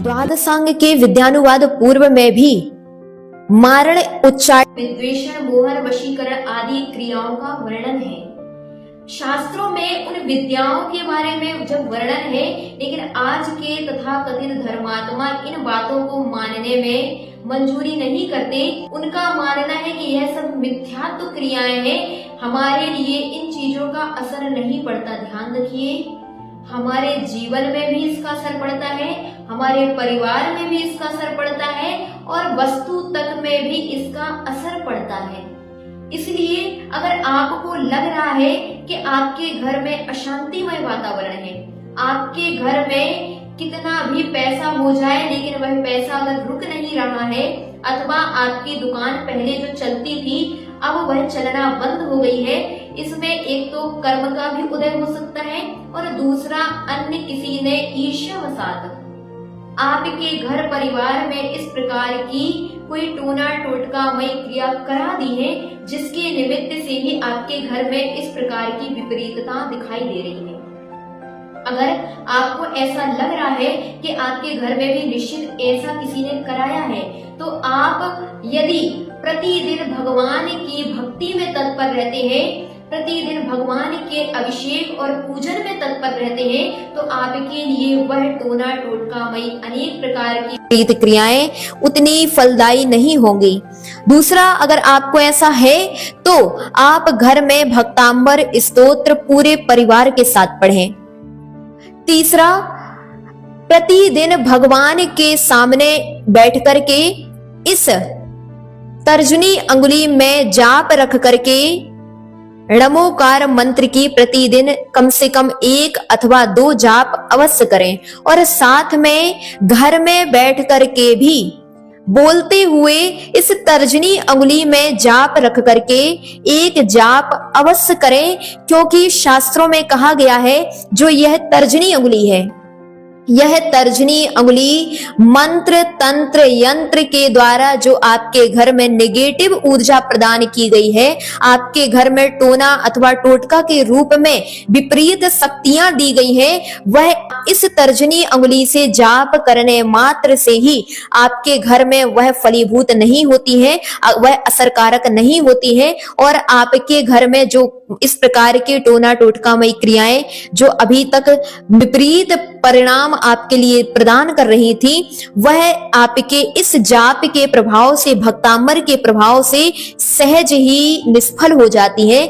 द्वादशांग के विद्यानुवाद पूर्व में भी मारण, उच्चारण, विद्वेषण, मोहन, वशीकरण आदि क्रियाओं का वर्णन है। शास्त्रों में उन विद्याओं के बारे में जब वर्णन है, लेकिन आज के तथाकथित धर्मात्मा इन बातों को मानने में मंजूरी नहीं करते। उनका मानना है कि यह सब मिथ्यात्व क्रियाएं हैं, हमारे लिए इन चीजों का असर नहीं पड़ता। ध्यान रखिए, हमारे जीवन में भी इसका असर पड़ता है, हमारे परिवार में भी इसका असर पड़ता है और वस्तु तक में भी इसका असर पड़ता है। इसलिए अगर आपको लग रहा है कि आपके घर में अशांतिमय वातावरण है, आपके घर में कितना भी पैसा हो जाए लेकिन वह पैसा अगर रुक नहीं रहा है, अथवा आपकी दुकान पहले जो चलती थी अब वह चलना बंद हो गई है, इसमें एक तो कर्म का भी उदय हो सकता है और दूसरा अन्य किसी ने ईर्ष्यावशात आपके घर परिवार में इस प्रकार की कोई टोना टोटकामय क्रिया करा दी है, जिसके निमित्त से ही आपके घर में इस प्रकार की विपरीतता दिखाई दे रही है। अगर आपको ऐसा लग रहा है कि आपके घर में भी निश्चित ऐसा किसी ने कराया है, तो आप यदि प्रतिदिन भगवान की भक्ति में तत्पर रहते हैं, प्रतिदिन भगवान के अभिषेक और पूजन में तत्पर रहते हैं, तो आपके लिए वह टोना टोटकामयी अनेक प्रकार की विपरीत क्रियाएं उतनी फलदायी नहीं होंगी। दूसरा, अगर आपको ऐसा है तो आप घर में भक्तांबर स्तोत्र पूरे परिवार के साथ पढ़ें। तीसरा, प्रतिदिन भगवान के सामने बैठ करके इस तर्जनी अंगुली में जाप रख करके णमोकार मंत्र की प्रतिदिन कम से कम 1 अथवा 2 जाप अवश्य करें और साथ में घर में बैठ करके भी बोलते हुए इस तर्जनी अंगुली में जाप रख करके 1 जाप अवश्य करें, क्योंकि शास्त्रों में कहा गया है जो यह तर्जनी अंगुली है, यह तर्जनी अंगुली मंत्र तंत्र यंत्र के द्वारा जो आपके घर में नेगेटिव ऊर्जा प्रदान की गई है, आपके घर में टोना अथवा टोटका के रूप में विपरीत शक्तियां दी गई हैं, वह इस तर्जनी अंगुली से जाप करने मात्र से ही आपके घर में वह फलीभूत नहीं होती है, वह असरकारक नहीं होती है और आपके घर में जो इस प्रकार के टोना टोटकामयी क्रियाएं जो अभी तक विपरीत परिणाम आपके लिए प्रदान कर रही थी, वह आपके इस जाप के प्रभाव से, भक्तांबर के प्रभाव से सहज ही निष्फल हो जाती है।